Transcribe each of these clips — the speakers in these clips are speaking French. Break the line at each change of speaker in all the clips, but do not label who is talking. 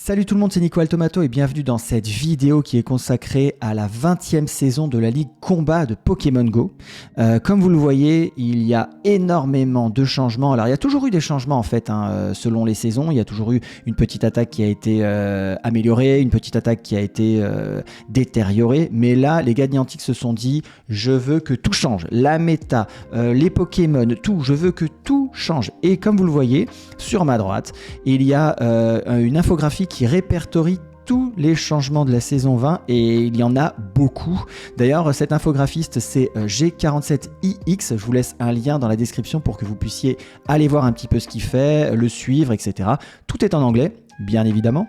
Salut tout le monde, c'est Nico Altomato et bienvenue dans cette vidéo qui est consacrée à la 20e saison de la Ligue Combat de Pokémon Go. Comme vous le voyez, il y a énormément de changements. Alors il y a toujours eu des changements en fait, selon les saisons. Il y a toujours eu une petite attaque qui a été améliorée, une petite attaque qui a été détériorée. Mais là, les gars de Niantic se sont dit, je veux que tout change. La méta, les Pokémon, tout, je veux que tout change. Et comme vous le voyez, sur ma droite, il y a une infographie qui répertorie tous les changements de la saison 20 et il y en a beaucoup. D'ailleurs, cet infographiste, c'est G47iX. Je vous laisse un lien dans la description pour que vous puissiez aller voir un petit peu ce qu'il fait, le suivre, etc. Tout est en anglais, bien évidemment.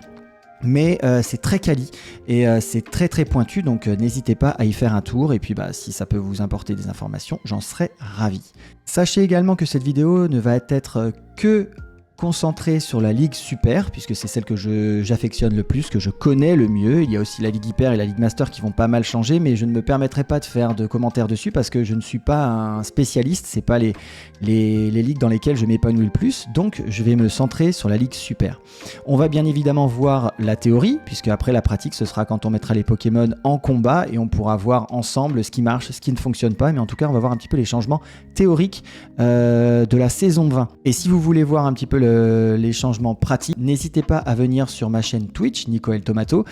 Mais c'est très quali et c'est très pointu, donc n'hésitez pas à y faire un tour et puis si ça peut vous apporter des informations, j'en serais ravi. Sachez également que cette vidéo ne va être que concentré sur la Ligue Super, puisque c'est celle que j'affectionne le plus, que je connais le mieux. Il y a aussi la Ligue Hyper et la Ligue Master qui vont pas mal changer, mais je ne me permettrai pas de faire de commentaires dessus parce que je ne suis pas un spécialiste, c'est pas les ligues dans lesquelles je m'épanouis le plus, donc je vais me centrer sur la Ligue Super. On va bien évidemment voir la théorie, puisque après la pratique, ce sera quand on mettra les Pokémon en combat et on pourra voir ensemble ce qui marche, ce qui ne fonctionne pas, mais en tout cas, on va voir un petit peu les changements théoriques de la saison 20. Et si vous voulez voir un petit peu les changements pratiques, n'hésitez pas à venir sur ma chaîne Twitch, Nico Altomato,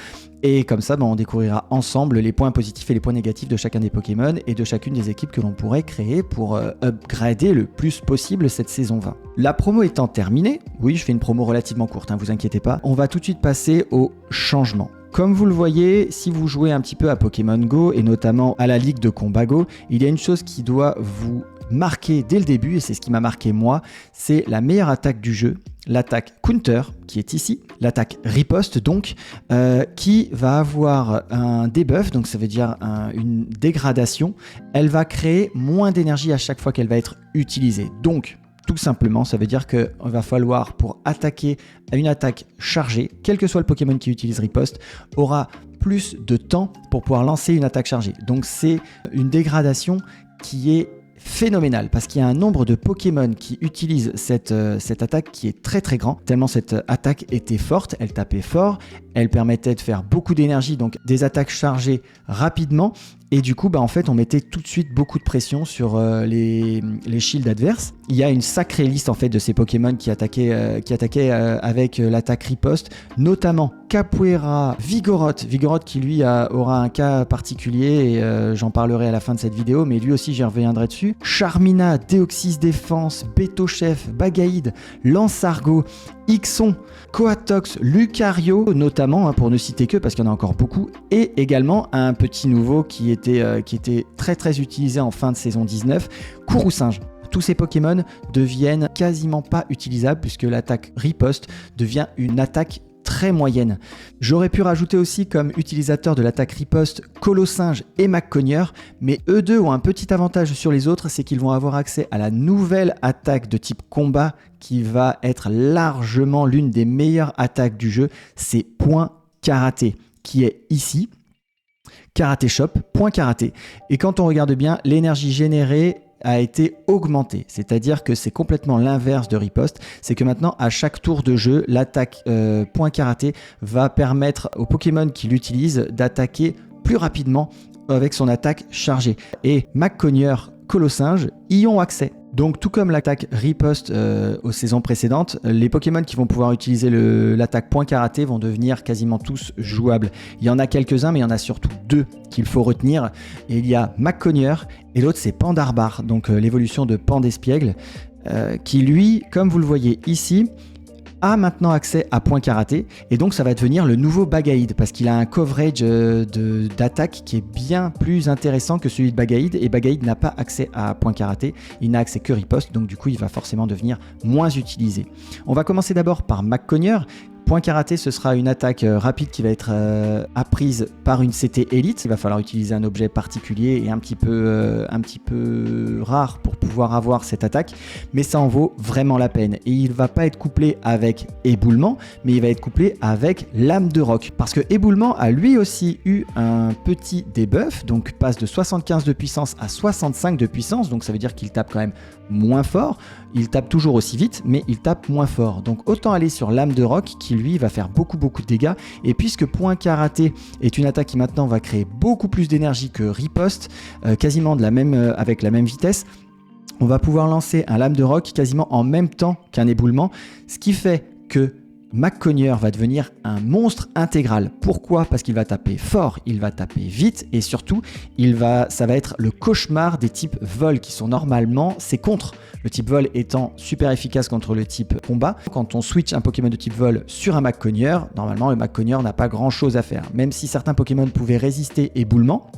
et comme ça on découvrira ensemble les points positifs et les points négatifs de chacun des Pokémon et de chacune des équipes que l'on pourrait créer pour upgrader le plus possible cette saison 20. La promo étant terminée, oui je fais une promo relativement courte, vous inquiétez pas, on va tout de suite passer au changement. Comme vous le voyez, si vous jouez un petit peu à Pokémon Go et notamment à la Ligue de Combat Go, il y a une chose qui doit vous marquer dès le début, et c'est ce qui m'a marqué moi, c'est la meilleure attaque du jeu, l'attaque Counter, qui est ici, l'attaque Riposte donc, qui va avoir un debuff, donc ça veut dire une dégradation. Elle va créer moins d'énergie à chaque fois qu'elle va être utilisée. Donc, tout simplement, ça veut dire qu'il va falloir, pour attaquer à une attaque chargée, quel que soit le Pokémon qui utilise Riposte, aura plus de temps pour pouvoir lancer une attaque chargée. Donc c'est une dégradation qui est phénoménal parce qu'il y a un nombre de Pokémon qui utilisent cette attaque qui est très grand, tellement cette attaque était forte, elle tapait fort, elle permettait de faire beaucoup d'énergie, donc des attaques chargées rapidement, et du coup en fait on mettait tout de suite beaucoup de pression sur les shields adverses. Il y a une sacrée liste en fait de ces Pokémon qui attaquaient avec l'attaque riposte, notamment Capoeira, Vigoroth qui lui aura un cas particulier et j'en parlerai à la fin de cette vidéo, mais lui aussi j'y reviendrai dessus. Charmina, Deoxys Défense, Betochef, Bagaïd, Lansargo, Ixon, Coatox, Lucario notamment, pour ne citer que parce qu'il y en a encore beaucoup, et également un petit nouveau qui était très utilisé en fin de saison 19, Courroucinge. Tous ces Pokémon deviennent quasiment pas utilisables puisque l'attaque riposte devient une attaque très moyenne. J'aurais pu rajouter aussi comme utilisateur de l'attaque riposte Colossinge et McCogneur, mais eux deux ont un petit avantage sur les autres, c'est qu'ils vont avoir accès à la nouvelle attaque de type combat qui va être largement l'une des meilleures attaques du jeu, c'est Point Karaté, qui est ici, Karaté Shop, Point Karaté. Et quand on regarde bien, l'énergie générée a été augmenté, c'est-à-dire que c'est complètement l'inverse de riposte, c'est que maintenant à chaque tour de jeu, l'attaque Point Karaté va permettre aux Pokémon qui l'utilisent d'attaquer plus rapidement avec son attaque chargée. Et McCogneur, Colossinge y ont accès. Donc tout comme l'attaque riposte aux saisons précédentes, les Pokémon qui vont pouvoir utiliser l'attaque Point Karaté vont devenir quasiment tous jouables. Il y en a quelques-uns, mais il y en a surtout deux qu'il faut retenir. Et il y a McCogneur et l'autre c'est Pandarbar, donc l'évolution de Pandespiègle, qui lui, comme vous le voyez ici, a maintenant accès à Point Karaté et donc ça va devenir le nouveau Bagaïd parce qu'il a un coverage d'attaque qui est bien plus intéressant que celui de Bagaïd et Bagaïd n'a pas accès à Point Karaté, il n'a accès que riposte, donc du coup il va forcément devenir moins utilisé. On va commencer d'abord par McCogneur. Point Karaté, ce sera une attaque rapide qui va être apprise par une CT élite. Il va falloir utiliser un objet particulier et un petit peu rare pour pouvoir avoir cette attaque, mais ça en vaut vraiment la peine. Et il va pas être couplé avec éboulement, mais il va être couplé avec lame de roc. Parce que éboulement a lui aussi eu un petit debuff, donc passe de 75 de puissance à 65 de puissance, donc ça veut dire qu'il tape quand même moins fort. Il tape toujours aussi vite, mais il tape moins fort. Donc autant aller sur lame de roc qui lui, va faire beaucoup de dégâts. Et puisque Point Karaté est une attaque qui maintenant va créer beaucoup plus d'énergie que Riposte, quasiment avec la même vitesse, on va pouvoir lancer un lame de roc quasiment en même temps qu'un éboulement, ce qui fait que McCogner va devenir un monstre intégral. Pourquoi ? Parce qu'il va taper fort, il va taper vite et surtout, ça va être le cauchemar des types vol qui sont normalement ses contres. Le type vol étant super efficace contre le type combat. Quand on switch un Pokémon de type vol sur un McCogner, normalement le McCogner n'a pas grand chose à faire. Même si certains Pokémon pouvaient résister éboulement,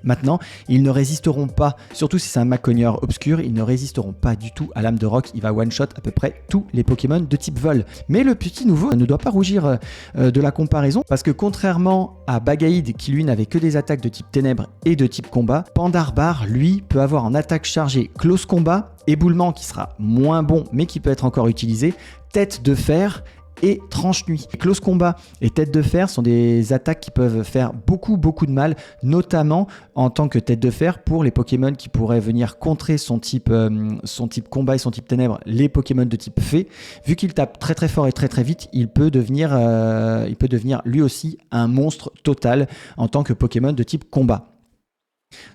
maintenant, ils ne résisteront pas, surtout si c'est un McCogner obscur, ils ne résisteront pas du tout à l'âme de roc. Il va one-shot à peu près tous les Pokémon de type vol. Mais le petit nouveau ne doit pas rougir de la comparaison, parce que contrairement à Bagaïd, qui lui n'avait que des attaques de type ténèbres et de type combat, Pandarbar, lui, peut avoir en attaque chargée close combat, éboulement qui sera moins bon, mais qui peut être encore utilisé, tête de fer et tranche-nuit. Close combat et tête de fer sont des attaques qui peuvent faire beaucoup de mal, notamment en tant que tête de fer pour les Pokémon qui pourraient venir contrer son type combat et son type ténèbres, les Pokémon de type fée. Vu qu'il tape très fort et très vite, il peut devenir lui aussi un monstre total en tant que Pokémon de type combat.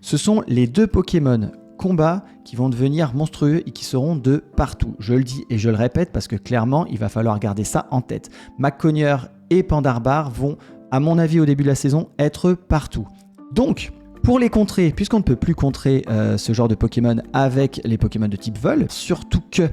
Ce sont les deux Pokémon combat qui vont devenir monstrueux et qui seront de partout. Je le dis et je le répète parce que clairement, il va falloir garder ça en tête. McCogner et Pandarbar vont, à mon avis, au début de la saison, être partout. Donc, pour les contrer, puisqu'on ne peut plus contrer ce genre de Pokémon avec les Pokémon de type vol, surtout que,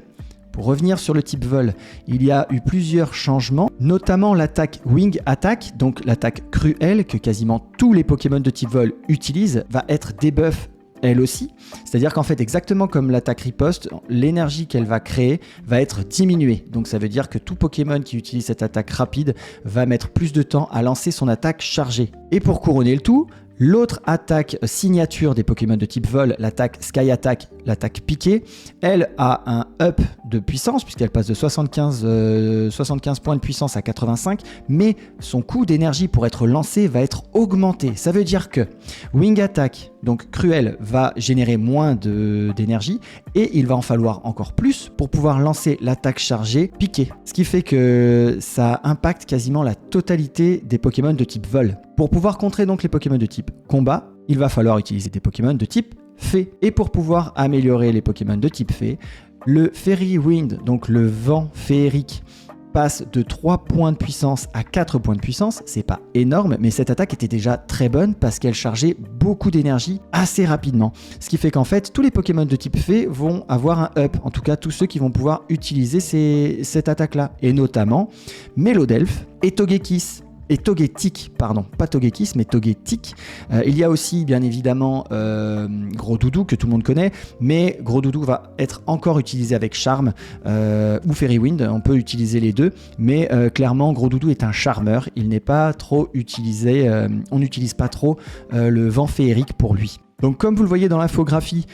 pour revenir sur le type vol, il y a eu plusieurs changements, notamment l'attaque Wing Attack, donc l'attaque cruelle que quasiment tous les Pokémon de type vol utilisent, va être debuff elle aussi, c'est-à-dire qu'en fait, exactement comme l'attaque riposte, l'énergie qu'elle va créer va être diminuée. Donc ça veut dire que tout Pokémon qui utilise cette attaque rapide va mettre plus de temps à lancer son attaque chargée. Et pour couronner le tout, l'autre attaque signature des Pokémon de type vol, l'attaque Sky Attack, l'attaque piquée, elle a un up de puissance puisqu'elle passe de 75 points de puissance à 85, mais son coût d'énergie pour être lancé va être augmenté. Ça veut dire que Wing Attack, donc cruel, va générer moins d'énergie et il va en falloir encore plus pour pouvoir lancer l'attaque chargée piquée. Ce qui fait que ça impacte quasiment la totalité des Pokémon de type vol. Pour pouvoir contrer donc les Pokémon de type combat, il va falloir utiliser des Pokémon de type fée. Et pour pouvoir améliorer les Pokémon de type fée, le Fairy Wind, donc le vent féerique, passe de 3 points de puissance à 4 points de puissance. C'est pas énorme, mais cette attaque était déjà très bonne parce qu'elle chargeait beaucoup d'énergie assez rapidement. Ce qui fait qu'en fait, tous les Pokémon de type fée vont avoir un up. En tout cas, tous ceux qui vont pouvoir utiliser cette attaque-là. Et notamment Melodelph et Togekiss. Et Togetic, pardon, pas Togekiss, mais Togetic. Il y a aussi, bien évidemment, Gros Doudou, que tout le monde connaît, mais Gros Doudou va être encore utilisé avec Charme ou Fairy Wind, on peut utiliser les deux, mais clairement, Gros Doudou est un charmeur, il n'est pas trop utilisé, on n'utilise pas trop le vent féerique pour lui. Donc comme vous le voyez dans l'infographie,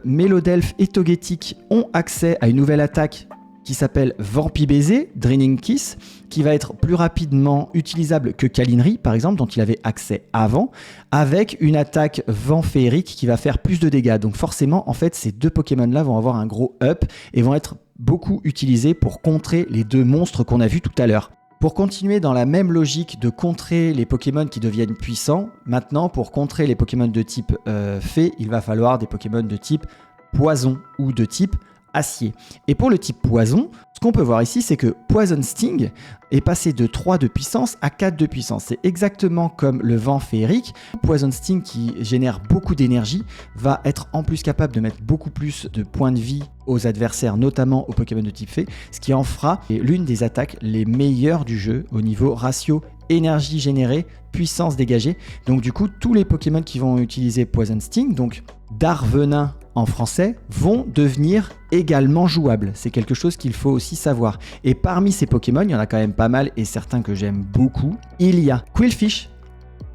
Melodelph et Togetic ont accès à une nouvelle attaque qui s'appelle Vampibaiser, Draining Kiss, qui va être plus rapidement utilisable que Calinry, par exemple, dont il avait accès avant, avec une attaque vent féerique qui va faire plus de dégâts. Donc forcément, en fait, ces deux Pokémon-là vont avoir un gros up et vont être beaucoup utilisés pour contrer les deux monstres qu'on a vus tout à l'heure. Pour continuer dans la même logique de contrer les Pokémon qui deviennent puissants, maintenant, pour contrer les Pokémon de type fée, il va falloir des Pokémon de type poison ou de type acier. Et pour le type poison, ce qu'on peut voir ici, c'est que Poison Sting est passé de 3 de puissance à 4 de puissance. C'est exactement comme le vent féerique. Poison Sting, qui génère beaucoup d'énergie, va être en plus capable de mettre beaucoup plus de points de vie aux adversaires, notamment aux Pokémon de type fée, ce qui en fera l'une des attaques les meilleures du jeu au niveau ratio énergie générée, puissance dégagée. Donc du coup, tous les Pokémon qui vont utiliser Poison Sting, donc Darvenin en français, vont devenir également jouables. C'est quelque chose qu'il faut aussi savoir. Et parmi ces Pokémon, il y en a quand même pas mal et certains que j'aime beaucoup. Il y a Qwilfish,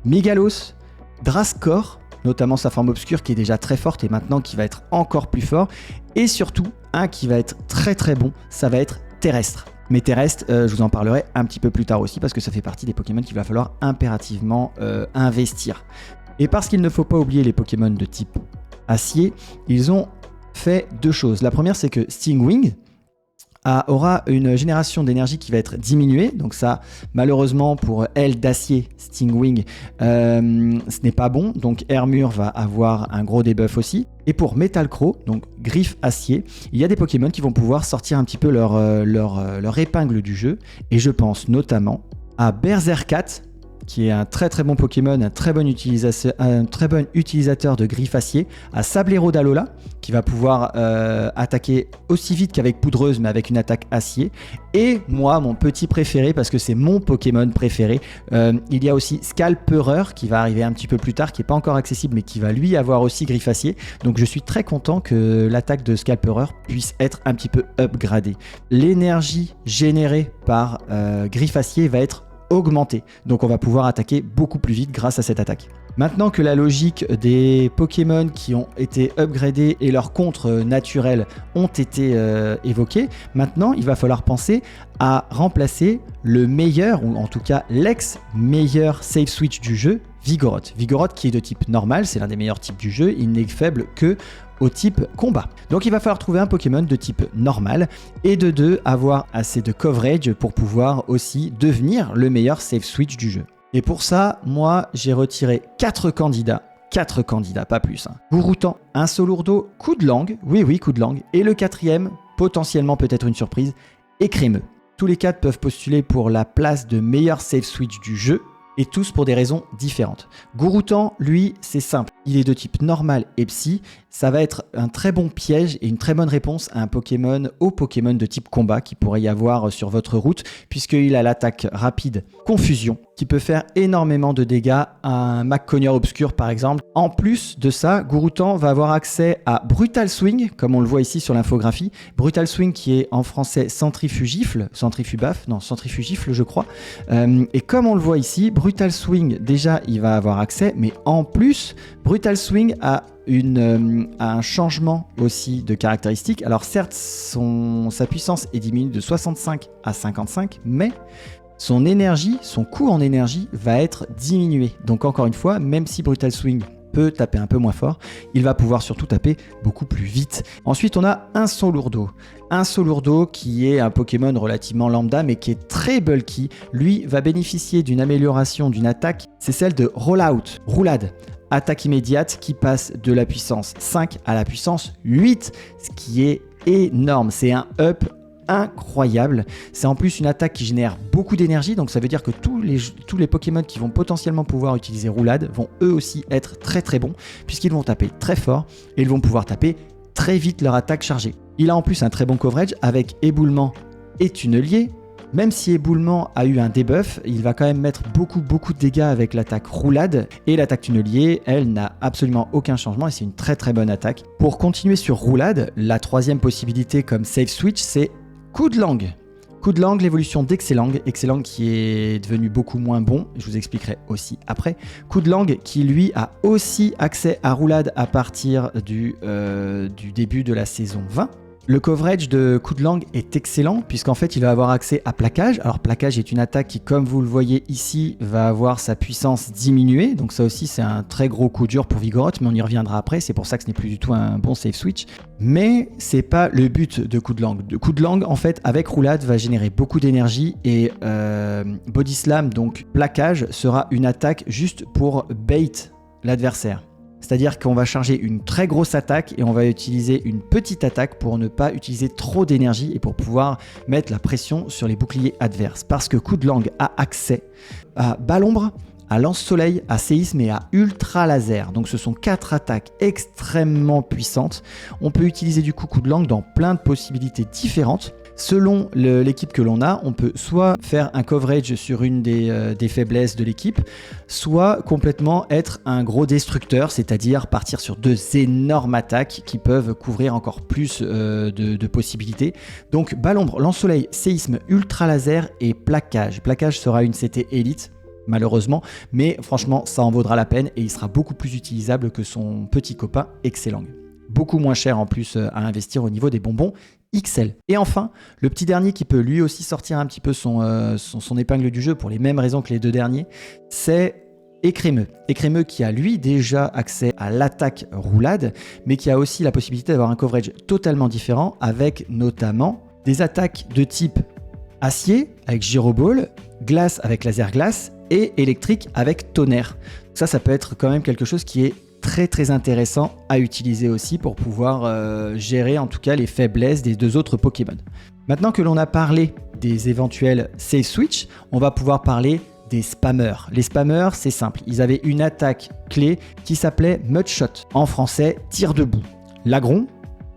Migalos, Drascor, notamment sa forme obscure qui est déjà très forte et maintenant qui va être encore plus fort. Et surtout, un qui va être très bon, ça va être Terrestre. Mais Terrestre, je vous en parlerai un petit peu plus tard aussi parce que ça fait partie des Pokémon qu'il va falloir impérativement investir. Et parce qu'il ne faut pas oublier les Pokémon de type acier, ils ont fait deux choses. La première, c'est que Stingwing aura une génération d'énergie qui va être diminuée. Donc ça, malheureusement pour aile d'acier, Stingwing, ce n'est pas bon. Donc Armure va avoir un gros debuff aussi. Et pour Metal Crow, donc griffe acier, il y a des Pokémon qui vont pouvoir sortir un petit peu leur épingle du jeu. Et je pense notamment à Berserkat, qui est un très très bon Pokémon, un très bon utilisateur de griffe acier, à Sablero d'Alola, qui va pouvoir attaquer aussi vite qu'avec Poudreuse, mais avec une attaque acier. Et moi, mon petit préféré, parce que c'est mon Pokémon préféré, il y a aussi Scalpereur, qui va arriver un petit peu plus tard, qui n'est pas encore accessible, mais qui va lui avoir aussi griffe acier. Donc je suis très content que l'attaque de Scalpereur puisse être un petit peu upgradée. L'énergie générée par griffe acier va être augmenter. Donc on va pouvoir attaquer beaucoup plus vite grâce à cette attaque. Maintenant que la logique des Pokémon qui ont été upgradés et leurs contres naturels ont été évoqués, maintenant il va falloir penser à remplacer le meilleur, ou en tout cas l'ex-meilleur save switch du jeu, Vigoroth. Vigoroth qui est de type normal, c'est l'un des meilleurs types du jeu, il n'est faible que au type combat. Donc il va falloir trouver un Pokémon de type normal et de 2 avoir assez de coverage pour pouvoir aussi devenir le meilleur save switch du jeu. Et pour ça, moi j'ai retiré 4 candidats, pas plus. Gouroutan, un Solourdo, coup de langue, oui coup de langue, et le 4e, potentiellement peut-être une surprise, Écrémeux. Tous les 4 peuvent postuler pour la place de meilleur save switch du jeu, et tous pour des raisons différentes. Gouroutan, lui, c'est simple. Il est de type normal et psy. Ça va être un très bon piège et une très bonne réponse à au Pokémon de type combat qui pourrait y avoir sur votre route, puisqu'il a l'attaque rapide Confusion, qui peut faire énormément de dégâts à un Macconia obscur par exemple. En plus de ça, Gouroutan va avoir accès à Brutal Swing, comme on le voit ici sur l'infographie. Brutal Swing qui est en français centrifugifle je crois. Et comme on le voit ici, Brutal Swing, déjà il va avoir accès, mais en plus, Brutal Swing a un changement aussi de caractéristiques. Alors certes, sa puissance est diminuée de 65 à 55, mais son coût en énergie va être diminué. Donc encore une fois, même si Brutal Swing peut taper un peu moins fort, il va pouvoir surtout taper beaucoup plus vite. Ensuite, on a un Solourdo. Un Solourdo qui est un Pokémon relativement lambda, mais qui est très bulky. Lui va bénéficier d'une amélioration d'une attaque, c'est celle de Rollout, roulade. Attaque immédiate qui passe de la puissance 5 à la puissance 8, ce qui est énorme. C'est un up incroyable. C'est en plus une attaque qui génère beaucoup d'énergie, donc ça veut dire que tous les Pokémon qui vont potentiellement pouvoir utiliser roulade vont eux aussi être très très bons, puisqu'ils vont taper très fort et ils vont pouvoir taper très vite leur attaque chargée. Il a en plus un très bon coverage avec éboulement et tunnelier. Même si Éboulement a eu un debuff, il va quand même mettre beaucoup de dégâts avec l'attaque roulade. Et l'attaque tunnelier, elle n'a absolument aucun changement et c'est une très très bonne attaque. Pour continuer sur roulade, la 3e possibilité comme save switch, c'est coup de langue. Coup de langue, l'évolution d'Excellang. Excellang qui est devenu beaucoup moins bon, je vous expliquerai aussi après. Coup de langue qui lui a aussi accès à roulade à partir du début de la saison 20. Le coverage de coup de langue est excellent puisqu'en fait il va avoir accès à plaquage. Alors plaquage est une attaque qui, comme vous le voyez ici, va avoir sa puissance diminuée. Donc ça aussi c'est un très gros coup dur pour Vigoroth, mais on y reviendra après. C'est pour ça que ce n'est plus du tout un bon save switch. Mais c'est pas le but de coup de langue. De coup de langue en fait avec roulade va générer beaucoup d'énergie et Body Slam, donc plaquage, sera une attaque juste pour bait l'adversaire. C'est-à-dire qu'on va charger une très grosse attaque et on va utiliser une petite attaque pour ne pas utiliser trop d'énergie et pour pouvoir mettre la pression sur les boucliers adverses. Parce que coup de langue a accès à Balombre, à Lance-Soleil, à Séisme et à Ultra Laser. Donc ce sont 4 attaques extrêmement puissantes. On peut utiliser du coup de langue dans plein de possibilités différentes. Selon l'équipe que l'on a, on peut soit faire un coverage sur une des faiblesses de l'équipe, soit complètement être un gros destructeur, c'est-à-dire partir sur 2 énormes attaques qui peuvent couvrir encore plus de possibilités. Donc Balombre, Lance-Soleil, Séisme, Ultra Laser et Plaquage. Plaquage sera une CT élite, malheureusement, mais franchement ça en vaudra la peine et il sera beaucoup plus utilisable que son petit copain Excellang. Beaucoup moins cher en plus à investir au niveau des bonbons XL. Et enfin, le petit dernier qui peut lui aussi sortir un petit peu son épingle du jeu pour les mêmes raisons que les 2 derniers, c'est Écrémeux. Écrémeux qui a lui déjà accès à l'attaque roulade, mais qui a aussi la possibilité d'avoir un coverage totalement différent avec notamment des attaques de type acier avec Gyroball, glace avec laser glace et électrique avec tonnerre. Ça peut être quand même quelque chose qui est très très intéressant à utiliser aussi pour pouvoir gérer en tout cas les faiblesses des deux autres Pokémon. Maintenant que l'on a parlé des éventuels save switch, on va pouvoir parler des spammers. Les spammers, c'est simple, ils avaient une attaque clé qui s'appelait Mudshot, en français tir debout. Lagron,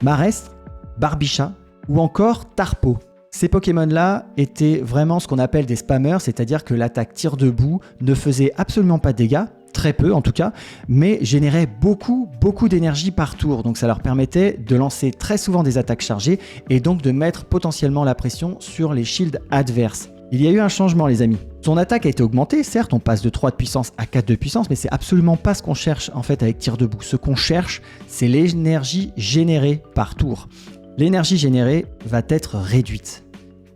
Marestre, Barbicha ou encore Tarpo. Ces Pokémon-là étaient vraiment ce qu'on appelle des spammers, c'est-à-dire que l'attaque tir debout ne faisait absolument pas de dégâts, très peu en tout cas, mais générait beaucoup d'énergie par tour. Donc ça leur permettait de lancer très souvent des attaques chargées et donc de mettre potentiellement la pression sur les shields adverses. Il y a eu un changement les amis. Son attaque a été augmentée, certes on passe de 3 de puissance à 4 de puissance, mais c'est absolument pas ce qu'on cherche en fait avec tir debout. Ce qu'on cherche, c'est l'énergie générée par tour. L'énergie générée va être réduite.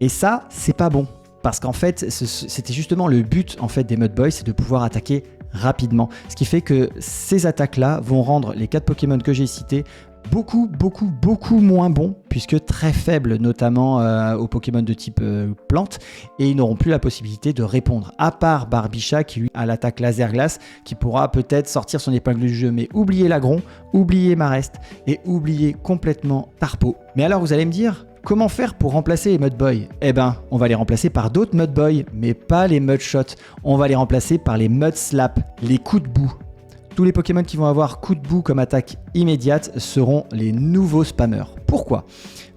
Et ça, c'est pas bon. Parce qu'en fait, c'était justement le but en fait, des Mud Boys, c'est de pouvoir attaquer rapidement. Ce qui fait que ces attaques-là vont rendre les 4 Pokémon que j'ai cités beaucoup moins bons, puisque très faibles, notamment aux Pokémon de type plante, et ils n'auront plus la possibilité de répondre, à part Barbicha qui lui a l'attaque laser glace, qui pourra peut-être sortir son épingle du jeu, mais oubliez Lagron, oubliez Marestre, et oubliez complètement Tarpo. Mais alors vous allez me dire, comment faire pour remplacer les Mud Boys ? Eh ben, on va les remplacer par d'autres Mud Boys, mais pas les Mud Shot, on va les remplacer par les Mud Slap, les coups de boue. Tous les Pokémon qui vont avoir coup de boue comme attaque immédiate seront les nouveaux spammers. Pourquoi ?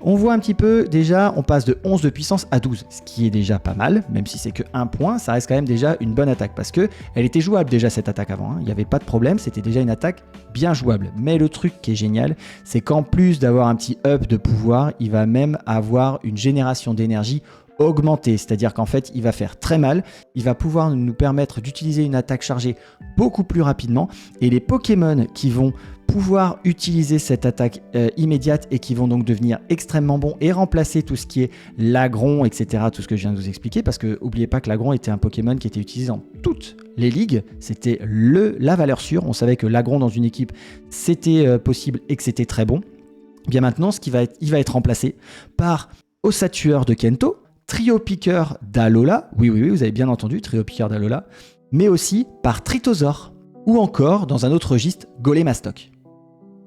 On voit un petit peu, déjà, on passe de 11 de puissance à 12, ce qui est déjà pas mal, même si c'est que 1 point, ça reste quand même déjà une bonne attaque, parce que elle était jouable déjà cette attaque avant, hein. Il n'y avait pas de problème, c'était déjà une attaque bien jouable. Mais le truc qui est génial, c'est qu'en plus d'avoir un petit up de pouvoir, il va même avoir une génération d'énergie augmenté, c'est-à-dire qu'en fait il va faire très mal, il va pouvoir nous permettre d'utiliser une attaque chargée beaucoup plus rapidement, et les Pokémon qui vont pouvoir utiliser cette attaque immédiate et qui vont donc devenir extrêmement bons et remplacer tout ce qui est Lagron, etc., tout ce que je viens de vous expliquer, parce que n'oubliez pas que Lagron était un Pokémon qui était utilisé dans toutes les ligues, c'était la valeur sûre, on savait que Lagron dans une équipe c'était possible et que c'était très bon. Bien maintenant, il va être remplacé par Ossatueur de Kento, Trio Piqueur d'Alola, oui, vous avez bien entendu, Trio Piqueur d'Alola, mais aussi par Tritosaur, ou encore, dans un autre registre, Golémastoc.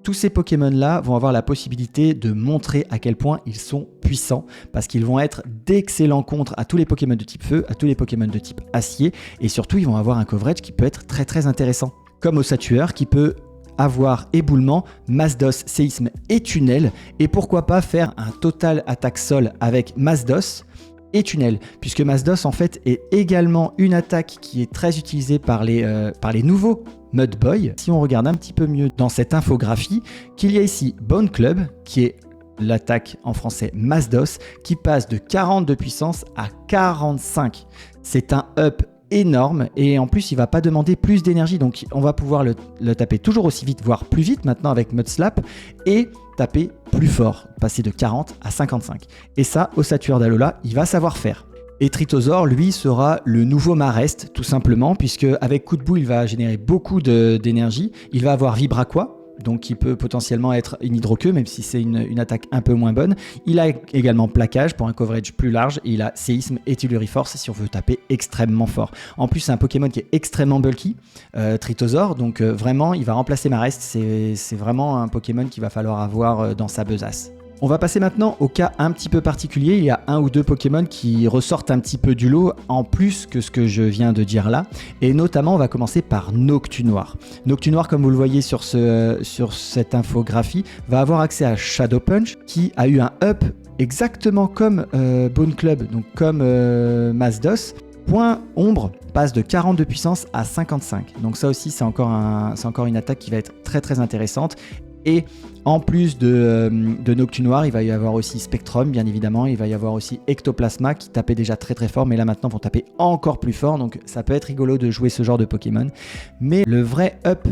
Tous ces Pokémon-là vont avoir la possibilité de montrer à quel point ils sont puissants, parce qu'ils vont être d'excellents contres à tous les Pokémon de type feu, à tous les Pokémon de type acier, et surtout ils vont avoir un coverage qui peut être très intéressant, comme Ossatueur qui peut avoir éboulement, Masdos, séisme et tunnel, et pourquoi pas faire un total attaque sol avec Masdos et tunnel, puisque Masdos en fait est également une attaque qui est très utilisée par les nouveaux Mud Boys. Si on regarde un petit peu mieux dans cette infographie, qu'il y a ici Bone Club, qui est l'attaque en français Masdos, qui passe de 40 de puissance à 45. C'est un up énorme, et en plus il va pas demander plus d'énergie, donc on va pouvoir le taper toujours aussi vite, voire plus vite maintenant avec Mud Slap, et taper plus fort, passer de 40 à 55. Et ça, Ossatueur d'Alola, il va savoir faire. Et Tritosaur, lui, sera le nouveau Marestre, tout simplement, puisque avec coup de boue, il va générer beaucoup d'énergie. Il va avoir Vibraqua, donc il peut potentiellement être une hydroqueue, même si c'est une attaque un peu moins bonne. Il a également plaquage pour un coverage plus large, et il a séisme et Telluriforce si on veut taper extrêmement fort. En plus, c'est un Pokémon qui est extrêmement bulky, Tritosaur, donc vraiment, il va remplacer Marestre. C'est vraiment un Pokémon qu'il va falloir avoir dans sa besace. On va passer maintenant au cas un petit peu particulier. Il y a un ou deux Pokémon qui ressortent un petit peu du lot en plus que ce que je viens de dire là. Et notamment, on va commencer par Noctunoir. Noctunoir, comme vous le voyez sur cette infographie, va avoir accès à Shadow Punch qui a eu un up exactement comme Bone Club, donc comme Masdos. Point ombre passe de 40 de puissance à 55. Donc ça aussi, c'est encore une attaque qui va être très intéressante. Et en plus de Noctunoir, il va y avoir aussi Spectrum, bien évidemment. Il va y avoir aussi Ectoplasma qui tapait déjà très fort, mais là maintenant vont taper encore plus fort. Donc ça peut être rigolo de jouer ce genre de Pokémon. Mais le vrai up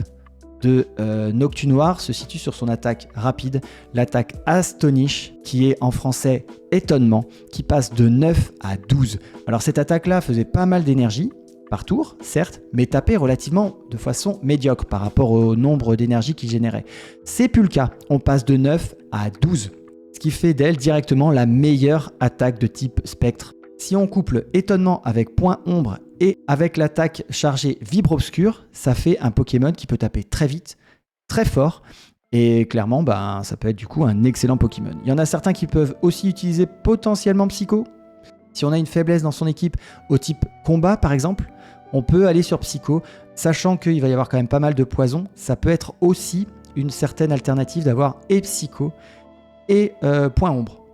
de Noctunoir se situe sur son attaque rapide, l'attaque Astonish, qui est en français étonnement, qui passe de 9 à 12. Alors cette attaque-là faisait pas mal d'énergie par tour, certes, mais tapé relativement de façon médiocre par rapport au nombre d'énergie qu'il générait. C'est plus le cas, on passe de 9 à 12. ce qui fait d'elle directement la meilleure attaque de type spectre. Si on couple étonnement avec point ombre et avec l'attaque chargée vibre obscur, ça fait un Pokémon qui peut taper très vite, très fort, et clairement ça peut être du coup un excellent Pokémon. Il y en a certains qui peuvent aussi utiliser potentiellement Psycho. Si on a une faiblesse dans son équipe au type combat par exemple, on peut aller sur Psycho, sachant qu'il va y avoir quand même pas mal de poison. Ça peut être aussi une certaine alternative d'avoir et Psycho et point ombre.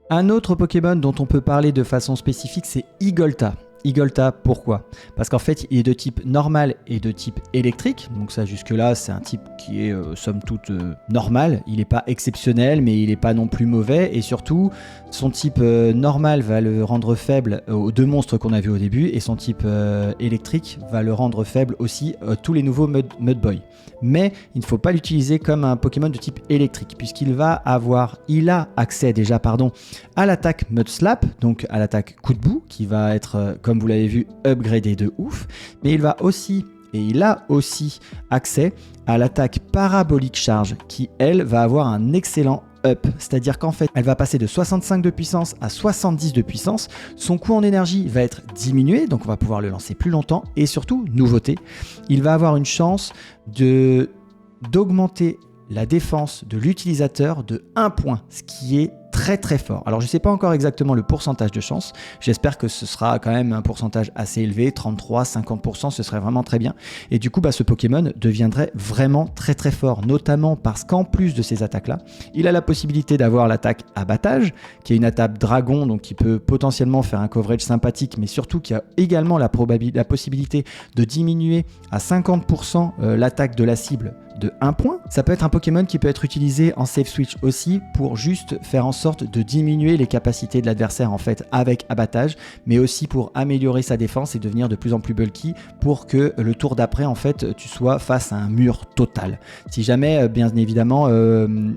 Un autre Pokémon dont on peut parler de façon spécifique, c'est Igolta. Igolta, pourquoi? Parce qu'en fait, il est de type normal et de type électrique. Donc ça, jusque-là, c'est un type qui est somme toute normal. Il n'est pas exceptionnel, mais il n'est pas non plus mauvais. Et surtout, son type normal va le rendre faible aux deux monstres qu'on a vus au début. Et son type électrique va le rendre faible aussi tous les nouveaux Mudboy. Mais il ne faut pas l'utiliser comme un Pokémon de type électrique, puisqu'il a accès déjà à l'attaque Mudslap, donc à l'attaque coup de boue, qui va être, comme vous l'avez vu, upgradé de ouf. Mais il a aussi accès à l'attaque Parabolic Charge, qui elle va avoir un excellent up, c'est-à-dire qu'en fait elle va passer de 65 de puissance à 70 de puissance, son coût en énergie va être diminué, donc on va pouvoir le lancer plus longtemps, et surtout, nouveauté, il va avoir une chance d'augmenter la défense de l'utilisateur de 1 point, ce qui est très très fort. Alors je ne sais pas encore exactement le pourcentage de chance, j'espère que ce sera quand même un pourcentage assez élevé, 33-50%, ce serait vraiment très bien. Et du coup, ce Pokémon deviendrait vraiment très très fort, notamment parce qu'en plus de ces attaques-là, il a la possibilité d'avoir l'attaque Abattage, qui est une attaque dragon, donc qui peut potentiellement faire un coverage sympathique, mais surtout qui a également la possibilité de diminuer à 50% l'attaque de la cible de 1 point. Ça peut être un Pokémon qui peut être utilisé en safe switch aussi pour juste faire en sorte de diminuer les capacités de l'adversaire en fait avec abattage, mais aussi pour améliorer sa défense et devenir de plus en plus bulky pour que le tour d'après en fait tu sois face à un mur total. Si jamais bien évidemment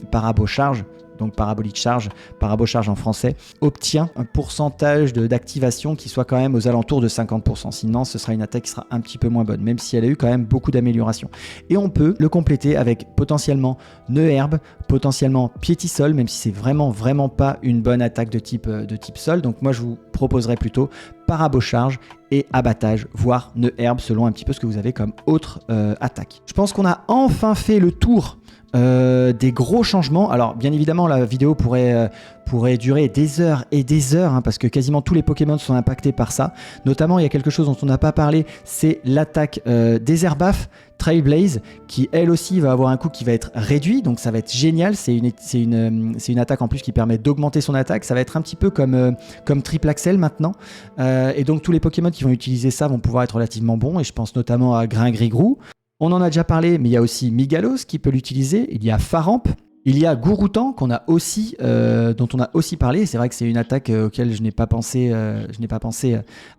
Parabocharge, donc Parabolic Charge, Parabocharge en français, obtient un pourcentage d'activation qui soit quand même aux alentours de 50%. Sinon, ce sera une attaque qui sera un petit peu moins bonne, même si elle a eu quand même beaucoup d'améliorations. Et on peut le compléter avec potentiellement Nœud Herbe, potentiellement Piétisol, même si c'est vraiment pas une bonne attaque de type sol. Donc moi, je vous proposerais plutôt Parabocharge et Abattage, voire Nœud Herbe, selon un petit peu ce que vous avez comme autre attaque. Je pense qu'on a enfin fait le tour des gros changements. Alors bien évidemment la vidéo pourrait durer des heures et des heures hein, parce que quasiment tous les Pokémon sont impactés par ça. Notamment il y a quelque chose dont on n'a pas parlé, c'est l'attaque Déserbaf Trailblaze, qui elle aussi va avoir un coût qui va être réduit, donc ça va être génial. C'est une attaque en plus qui permet d'augmenter son attaque. Ça va être un petit peu comme Triple Axel maintenant, et donc tous les Pokémon qui vont utiliser ça vont pouvoir être relativement bons, et je pense notamment à Gringrigrou. On en a déjà parlé, mais il y a aussi Migalos qui peut l'utiliser, il y a Faramp, il y a Gouroutan dont on a aussi parlé. C'est vrai que c'est une attaque auquel je n'ai pas pensé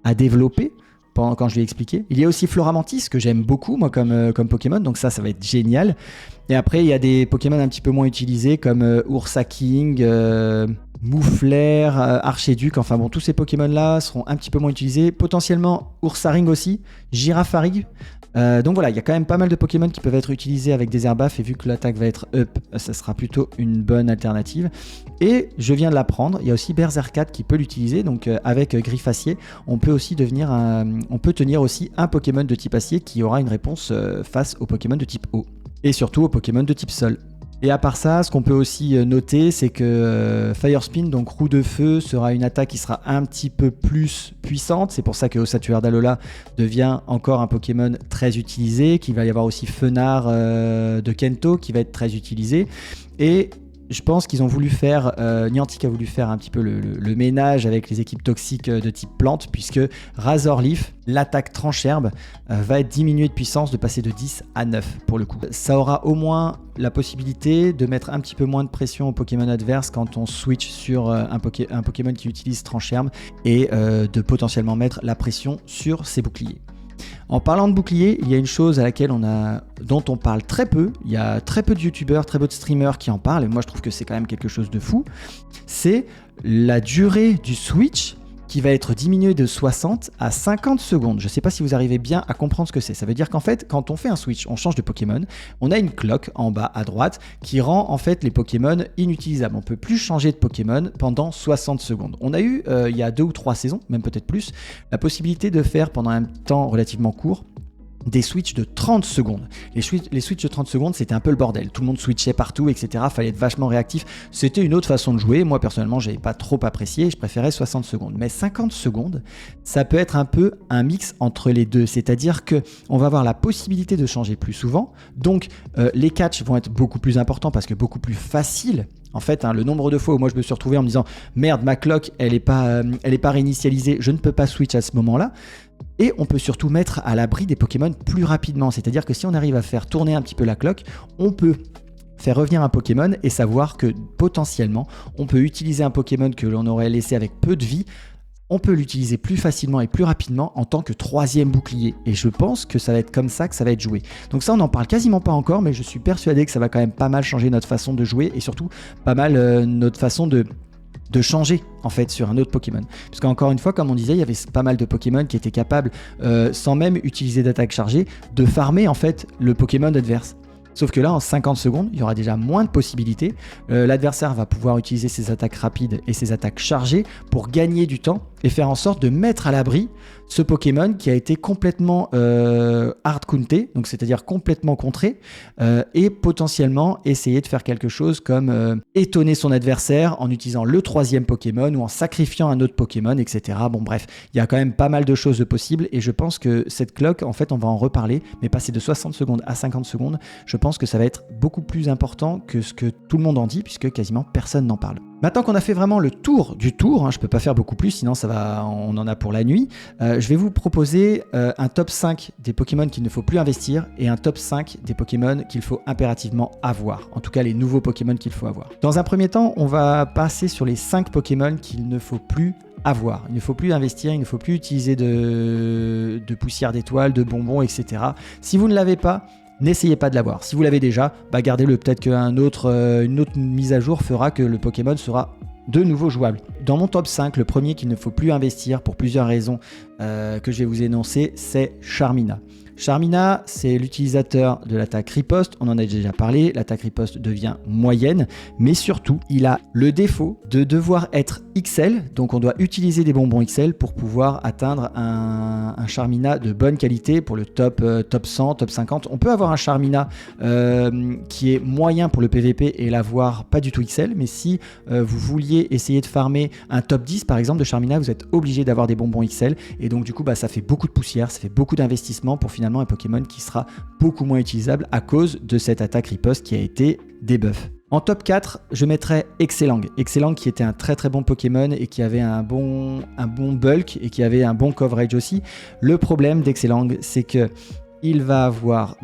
à développer quand je l'ai expliqué. Il y a aussi Floramantis que j'aime beaucoup moi comme Pokémon, donc ça va être génial. Et après il y a des Pokémon un petit peu moins utilisés comme Ursaking, Moufleur, Archiduc, enfin bon, tous ces Pokémon là seront un petit peu moins utilisés. Potentiellement Ursaring aussi, Girafarig. Donc voilà, il y a quand même pas mal de Pokémon qui peuvent être utilisés avec des Airbaf, et vu que l'attaque va être up, ça sera plutôt une bonne alternative. Et je viens de l'apprendre, il y a aussi Berserkat qui peut l'utiliser, donc avec Griffacier, on peut tenir aussi un Pokémon de type acier qui aura une réponse face aux Pokémon de type eau, et surtout aux Pokémon de type sol. Et à part ça, ce qu'on peut aussi noter, c'est que Fire Spin, donc roue de feu, sera une attaque qui sera un petit peu plus puissante. C'est pour ça que Ossature d'Alola devient encore un Pokémon très utilisé, qu'il va y avoir aussi Fenard de Kento qui va être très utilisé. Et je pense qu'ils ont voulu faire, Niantic a voulu faire un petit peu le ménage avec les équipes toxiques de type plante, puisque Razor Leaf, l'attaque tranche-herbe, va être diminuée de puissance, de passer de 10 à 9 pour le coup. Ça aura au moins la possibilité de mettre un petit peu moins de pression au Pokémon adverse quand on switch sur un Pokémon qui utilise tranche-herbe, et de potentiellement mettre la pression sur ses boucliers. En parlant de bouclier, il y a une chose dont on parle très peu. Il y a très peu de youtubeurs, très peu de streamers qui en parlent, et moi je trouve que c'est quand même quelque chose de fou. C'est la durée du switch qui va être diminué de 60 à 50 secondes. Je ne sais pas si vous arrivez bien à comprendre ce que c'est. Ça veut dire qu'en fait, quand on fait un switch, on change de Pokémon, on a une cloque en bas à droite qui rend en fait les Pokémon inutilisables. On ne peut plus changer de Pokémon pendant 60 secondes. On a eu, il y a 2 ou 3 saisons, même peut-être plus, la possibilité de faire pendant un temps relativement court des switches de 30 secondes. Les switches de 30 secondes, c'était un peu le bordel. Tout le monde switchait partout, etc. Fallait être vachement réactif. C'était une autre façon de jouer. Moi, personnellement, j'avais pas trop apprécié. Je préférais 60 secondes. Mais 50 secondes, ça peut être un peu un mix entre les deux. C'est-à-dire qu'on va avoir la possibilité de changer plus souvent. Donc, les catchs vont être beaucoup plus importants parce que beaucoup plus faciles. En fait, le nombre de fois où moi je me suis retrouvé en me disant merde, ma cloque, elle est pas réinitialisée, je ne peux pas switch à ce moment-là. Et on peut surtout mettre à l'abri des Pokémon plus rapidement. C'est-à-dire que si on arrive à faire tourner un petit peu la cloque, on peut faire revenir un Pokémon et savoir que potentiellement, on peut utiliser un Pokémon que l'on aurait laissé avec peu de vie. On peut l'utiliser plus facilement et plus rapidement en tant que troisième bouclier. Et je pense que ça va être comme ça que ça va être joué. Donc ça, on n'en parle quasiment pas encore, mais je suis persuadé que ça va quand même pas mal changer notre façon de jouer et surtout pas mal notre façon de changer en fait sur un autre Pokémon. Parce qu'encore une fois, comme on disait, il y avait pas mal de Pokémon qui étaient capables, sans même utiliser d'attaque chargée, de farmer en fait le Pokémon adverse. Sauf que là, en 50 secondes, il y aura déjà moins de possibilités. L'adversaire va pouvoir utiliser ses attaques rapides et ses attaques chargées pour gagner du temps et faire en sorte de mettre à l'abri ce Pokémon qui a été complètement hard-counté, donc c'est-à-dire complètement contré, et potentiellement essayer de faire quelque chose comme étonner son adversaire en utilisant le troisième Pokémon ou en sacrifiant un autre Pokémon, etc. Bon bref, il y a quand même pas mal de choses possibles et je pense que cette cloque, en fait, on va en reparler, mais passer de 60 secondes à 50 secondes, je pense que ça va être beaucoup plus important que ce que tout le monde en dit, puisque quasiment personne n'en parle. Maintenant qu'on a fait vraiment le tour du tour, je ne peux pas faire beaucoup plus, sinon on en a pour la nuit, je vais vous proposer un top 5 des Pokémon qu'il ne faut plus investir et un top 5 des Pokémon qu'il faut impérativement avoir. En tout cas, les nouveaux Pokémon qu'il faut avoir. Dans un premier temps, on va passer sur les 5 Pokémon qu'il ne faut plus avoir. Il ne faut plus investir, il ne faut plus utiliser de poussière d'étoiles, de bonbons, etc. Si vous ne l'avez pas, n'essayez pas de l'avoir. Si vous l'avez déjà, gardez-le. Peut-être qu'une autre mise à jour fera que le Pokémon sera de nouveau jouable. Dans mon top 5, le premier qu'il ne faut plus investir pour plusieurs raisons que je vais vous énoncer, c'est Charmina. Charmina, c'est l'utilisateur de l'attaque riposte, on en a déjà parlé, l'attaque riposte devient moyenne, mais surtout, il a le défaut de devoir être XL, donc on doit utiliser des bonbons XL pour pouvoir atteindre un Charmina de bonne qualité pour le top 100, top 50. On peut avoir un Charmina qui est moyen pour le PVP et l'avoir pas du tout XL, mais si vous vouliez essayer de farmer un top 10 par exemple de Charmina, vous êtes obligé d'avoir des bonbons XL, et donc du coup ça fait beaucoup de poussière, ça fait beaucoup d'investissement pour finalement un Pokémon qui sera beaucoup moins utilisable à cause de cette attaque riposte qui a été debuff. En top 4, je mettrais Excellang. Excellang qui était un très très bon Pokémon et qui avait un bon bulk et qui avait un bon coverage aussi. Le problème d'Excellang, c'est que il va avoir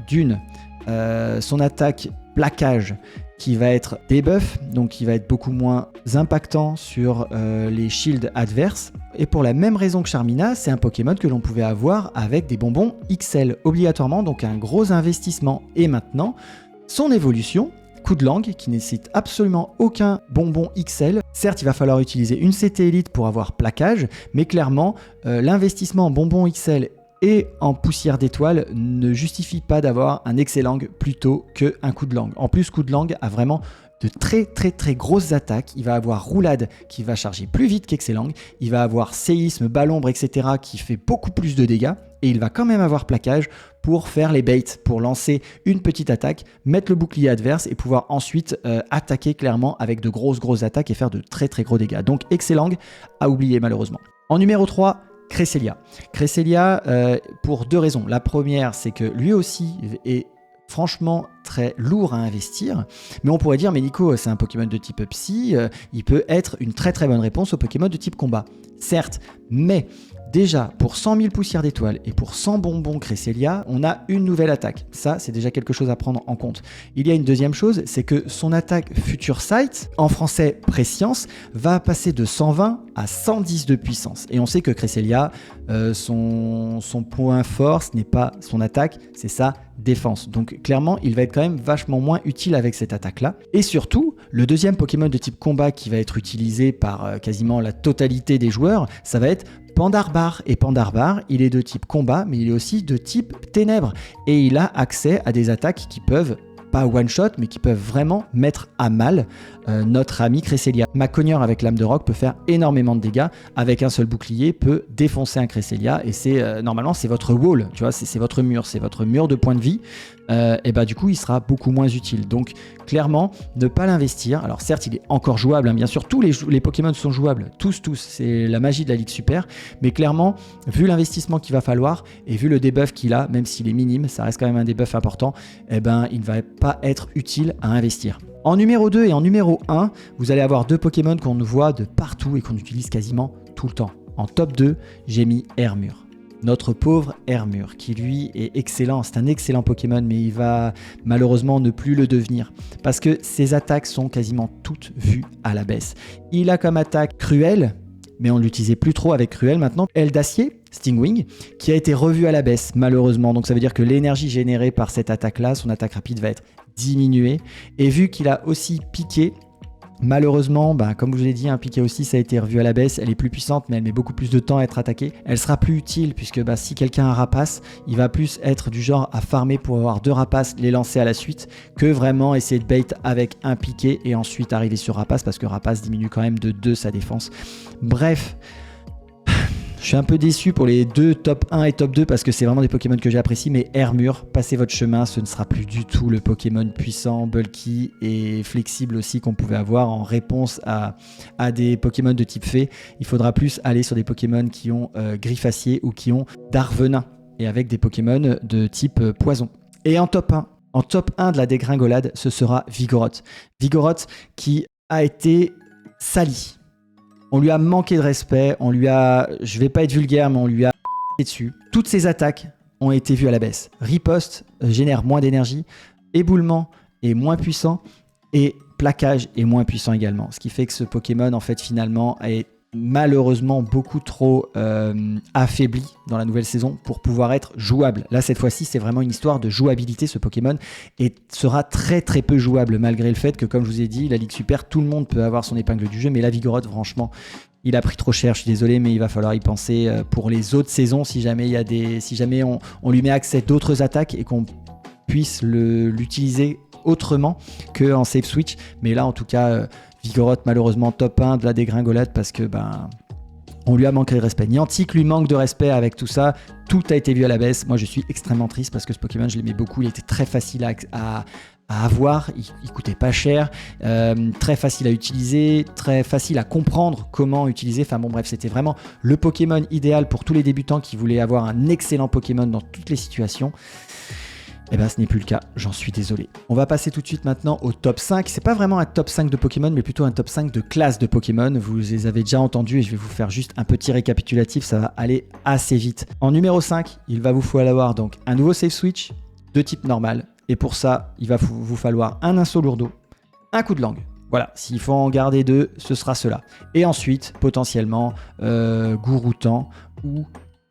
son attaque plaquage qui va être debuff, donc qui va être beaucoup moins impactant sur les shields adverses. Et pour la même raison que Charmina, c'est un Pokémon que l'on pouvait avoir avec des bonbons XL obligatoirement, donc un gros investissement. Et maintenant, son évolution, Coup de langue, qui nécessite absolument aucun bonbon XL. Certes, il va falloir utiliser une CT Elite pour avoir plaquage, mais clairement, l'investissement en bonbons XL et en poussière d'étoiles ne justifie pas d'avoir un Excellang plutôt qu'un coup de langue. En plus, coup de langue a vraiment de très très très grosses attaques. Il va avoir roulade qui va charger plus vite qu'Excellang. Il va avoir séisme, ballombre, etc. qui fait beaucoup plus de dégâts. Et il va quand même avoir plaquage pour faire les baits, pour lancer une petite attaque, mettre le bouclier adverse et pouvoir ensuite attaquer clairement avec de grosses attaques et faire de très très gros dégâts. Donc Excellang à oublier malheureusement. En numéro 3, Cresselia. Cresselia pour deux raisons. La première, c'est que lui aussi est franchement très lourd à investir, mais on pourrait dire, mais Nico, c'est un Pokémon de type Psy, il peut être une très très bonne réponse au Pokémon de type combat. Certes, mais déjà, pour 100 000 poussières d'étoiles et pour 100 bonbons Cresselia, on a une nouvelle attaque. Ça, c'est déjà quelque chose à prendre en compte. Il y a une deuxième chose, c'est que son attaque Future Sight, en français Prescience, va passer de 120 à 110 de puissance. Et on sait que Cresselia, son point fort, ce n'est pas son attaque, c'est sa défense. Donc clairement, il va être quand même vachement moins utile avec cette attaque-là. Et surtout, Le deuxième Pokémon de type combat qui va être utilisé par quasiment la totalité des joueurs, ça va être Pandarbar. Et Pandarbar, il est de type combat, mais il est aussi de type ténèbres. Et il a accès à des attaques qui peuvent, pas one-shot, mais qui peuvent vraiment mettre à mal notre ami Cresselia. Macogneur avec lame de roc peut faire énormément de dégâts. Avec un seul bouclier, peut défoncer un Cresselia. Et c'est normalement, c'est votre wall, tu vois, c'est votre mur de points de vie. Et bah du coup, il sera beaucoup moins utile. Donc clairement, ne pas l'investir. Alors certes, il est encore jouable, hein, bien sûr, tous les Pokémon sont jouables, tous, c'est la magie de la Ligue Super. Mais clairement, vu l'investissement qu'il va falloir et vu le debuff qu'il a, même s'il est minime, ça reste quand même un debuff important, et ben il ne va pas être utile à investir. En numéro 2 et en numéro 1, vous allez avoir deux Pokémon qu'on voit de partout et qu'on utilise quasiment tout le temps. En top 2, j'ai mis Hermure. Notre pauvre Hermure, qui lui est excellent, c'est un excellent Pokémon, mais il va malheureusement ne plus le devenir, parce que ses attaques sont quasiment toutes vues à la baisse. Il a comme attaque Cruel, mais on ne l'utilisait plus trop avec Cruel maintenant. Aile d'acier, Stingwing, qui a été revu à la baisse malheureusement, donc ça veut dire que l'énergie générée par cette attaque-là, son attaque rapide va être diminuée, et vu qu'il a aussi piqué, malheureusement, comme je vous l'ai dit, un piqué aussi, ça a été revu à la baisse. Elle est plus puissante, mais elle met beaucoup plus de temps à être attaquée. Elle sera plus utile, puisque si quelqu'un a un rapace, il va plus être du genre à farmer pour avoir 2 rapaces, les lancer à la suite, que vraiment essayer de bait avec un piqué et ensuite arriver sur rapace, parce que rapace diminue quand même de 2 sa défense. Bref, je suis un peu déçu pour les deux top 1 et top 2 parce que c'est vraiment des Pokémon que j'apprécie, mais Hermure, passez votre chemin, ce ne sera plus du tout le Pokémon puissant, bulky et flexible aussi qu'on pouvait avoir en réponse à des Pokémon de type fée. Il faudra plus aller sur des Pokémon qui ont Griffacier ou qui ont Darvenin et avec des Pokémon de type poison. Et en top 1 de la dégringolade, ce sera Vigoroth. Vigoroth qui a été sali. On lui a manqué de respect, je vais pas être vulgaire, mais on lui a dessus. Toutes ses attaques ont été vues à la baisse. Riposte génère moins d'énergie, éboulement est moins puissant et plaquage est moins puissant également. Ce qui fait que ce Pokémon, en fait, finalement, est malheureusement beaucoup trop affaibli dans la nouvelle saison pour pouvoir être jouable. Là, cette fois-ci, c'est vraiment une histoire de jouabilité, ce Pokémon, et sera très très peu jouable, malgré le fait que, comme je vous ai dit, la Ligue Super, tout le monde peut avoir son épingle du jeu, mais la Vigoroth, franchement, il a pris trop cher, je suis désolé, mais il va falloir y penser pour les autres saisons, si jamais on lui met accès à d'autres attaques et qu'on puisse l'utiliser autrement qu'en save switch. Mais là, en tout cas, Vigoroth, malheureusement, top 1 de la dégringolade parce que on lui a manqué de respect. Niantic lui manque de respect avec tout ça. Tout a été vu à la baisse. Moi, je suis extrêmement triste parce que ce Pokémon, je l'aimais beaucoup. Il était très facile à avoir. Il coûtait pas cher. Très facile à utiliser. Très facile à comprendre comment utiliser. Enfin bon, bref, c'était vraiment le Pokémon idéal pour tous les débutants qui voulaient avoir un excellent Pokémon dans toutes les situations. Eh bien, ce n'est plus le cas, j'en suis désolé. On va passer tout de suite maintenant au top 5. C'est pas vraiment un top 5 de Pokémon, mais plutôt un top 5 de classes de Pokémon. Vous les avez déjà entendus et je vais vous faire juste un petit récapitulatif, ça va aller assez vite. En numéro 5, il va vous falloir donc un nouveau save switch de type normal. Et pour ça, il va vous falloir un Insolourdo, un coup de langue. Voilà, s'il faut en garder 2, ce sera cela. Et ensuite, potentiellement, Gouroutan ou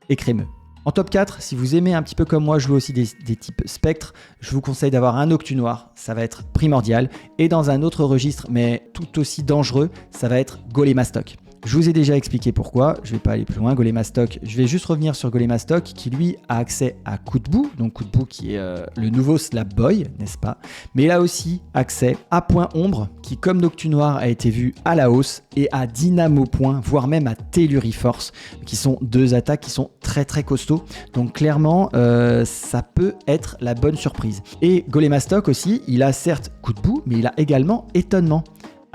Écrémeux. En top 4, si vous aimez un petit peu comme moi jouer aussi des types spectres, je vous conseille d'avoir un Octunoir, ça va être primordial. Et dans un autre registre, mais tout aussi dangereux, ça va être Golémastoc. Je vous ai déjà expliqué pourquoi, je ne vais pas aller plus loin, Golémastoc. Je vais juste revenir sur Golémastoc qui lui a accès à Coup de Boue, donc Coup de Boue qui est le nouveau Slap Boy, n'est-ce pas? Mais il a aussi accès à Point Ombre qui, comme Noctunoir, a été vu à la hausse, et à Dynamo Point, voire même à Telluriforce, qui sont 2 attaques qui sont très très costauds. Donc clairement, ça peut être la bonne surprise. Et Golémastoc aussi, il a certes Coup de Boue, mais il a également Étonnement.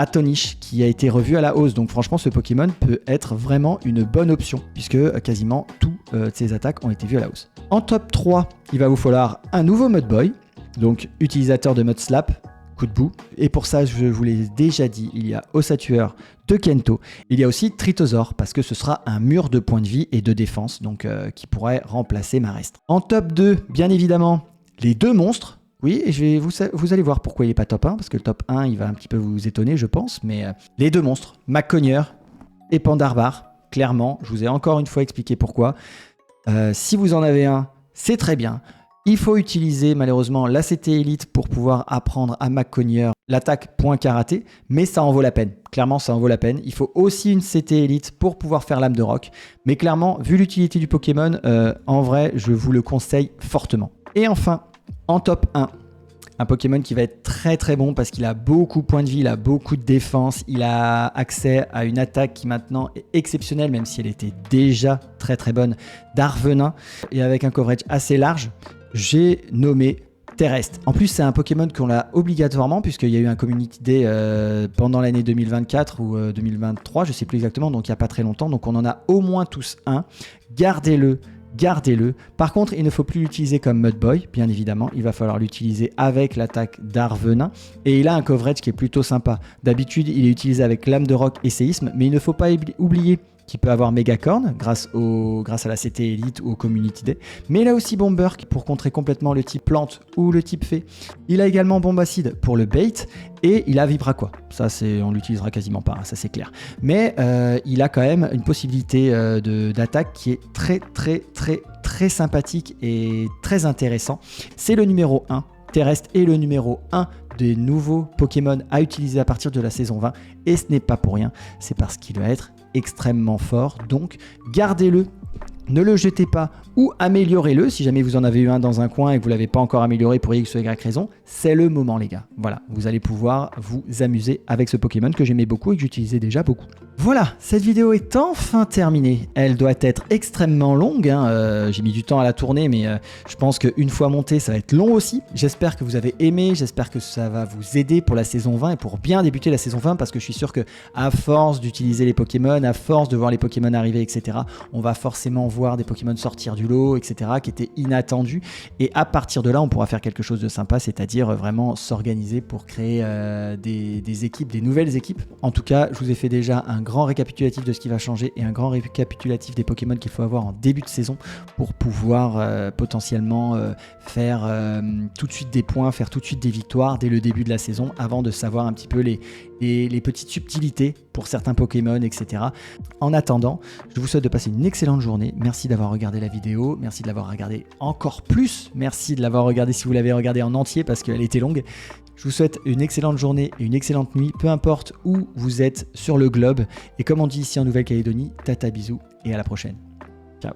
Atonish qui a été revu à la hausse, donc franchement ce Pokémon peut être vraiment une bonne option puisque quasiment toutes ses attaques ont été vues à la hausse. En top 3, il va vous falloir un nouveau Mudboy, donc utilisateur de Mud Slap, Coup de Boue, et pour ça je vous l'ai déjà dit, il y a Ossatueur de Kento, il y a aussi Tritosaur parce que ce sera un mur de points de vie et de défense, donc qui pourrait remplacer Marestre. En top 2, bien évidemment, les 2 monstres. Oui, et vous allez voir pourquoi il n'est pas top 1, parce que le top 1, il va un petit peu vous étonner, je pense, mais les 2 monstres, Macogneur et Pandarbar, clairement, je vous ai encore une fois expliqué pourquoi. Si vous en avez un, c'est très bien. Il faut utiliser malheureusement l'ACT Elite pour pouvoir apprendre à Macogneur l'attaque point karaté, mais ça en vaut la peine. Clairement, ça en vaut la peine. Il faut aussi une CT Elite pour pouvoir faire lame de roc. Mais clairement, vu l'utilité du Pokémon, en vrai, je vous le conseille fortement. Et enfin, en top 1, un Pokémon qui va être très très bon parce qu'il a beaucoup de points de vie, il a beaucoup de défense, il a accès à une attaque qui maintenant est exceptionnelle, même si elle était déjà très très bonne, d'Arvenin, et avec un coverage assez large. J'ai nommé Terrestre. En plus, c'est un Pokémon qu'on a obligatoirement, puisqu'il y a eu un Community Day pendant l'année 2024 ou 2023, je ne sais plus exactement, donc il n'y a pas très longtemps. Donc on en a au moins tous un. Gardez-le. Gardez-le. Par contre, il ne faut plus l'utiliser comme Mudboy, bien évidemment. Il va falloir l'utiliser avec l'attaque d'Arvenin. Et il a un coverage qui est plutôt sympa. D'habitude, il est utilisé avec Lame de Roc et Séisme, mais il ne faut pas oublier qu'il peut avoir Megacorn grâce à la CT Elite ou au Community Day. Mais il a aussi Bomber pour contrer complètement le type plante ou le type fée. Il a également Bombacide pour le bait et il a Vibraqua. Ça, on l'utilisera quasiment pas, hein, ça c'est clair. Mais il a quand même une possibilité d'attaque qui est très sympathique et très intéressant. C'est le numéro 1. Terrestre est le numéro 1 des nouveaux Pokémon à utiliser à partir de la saison 20. Et ce n'est pas pour rien, c'est parce qu'il va être extrêmement fort. Donc gardez-le, ne le jetez pas ou améliorez-le. Si jamais vous en avez eu un dans un coin et que vous ne l'avez pas encore amélioré pour X ou Y raison, c'est le moment les gars. Voilà, vous allez pouvoir vous amuser avec ce Pokémon que j'aimais beaucoup et que j'utilisais déjà beaucoup. Voilà, cette vidéo est enfin terminée. Elle doit être extrêmement longue, hein. J'ai mis du temps à la tourner, mais je pense qu'une fois montée, ça va être long aussi. J'espère que vous avez aimé, j'espère que ça va vous aider pour la saison 20 et pour bien débuter la saison 20, parce que je suis sûr que à force d'utiliser les Pokémon, à force de voir les Pokémon arriver, etc., on va forcément voir des Pokémon sortir du lot, etc., qui étaient inattendus. Et à partir de là, on pourra faire quelque chose de sympa, c'est-à-dire vraiment s'organiser pour créer des équipes, des nouvelles équipes. En tout cas, je vous ai fait déjà un grand récapitulatif de ce qui va changer et un grand récapitulatif des Pokémon qu'il faut avoir en début de saison pour pouvoir potentiellement faire tout de suite des points, faire tout de suite des victoires dès le début de la saison, avant de savoir un petit peu les petites subtilités pour certains Pokémon, etc. En attendant, je vous souhaite de passer une excellente journée. Merci d'avoir regardé la vidéo, merci de l'avoir regardé encore plus, merci de l'avoir regardé si vous l'avez regardé en entier parce qu'elle était longue. Je vous souhaite une excellente journée et une excellente nuit, peu importe où vous êtes sur le globe. Et comme on dit ici en Nouvelle-Calédonie, tata bisous et à la prochaine. Ciao.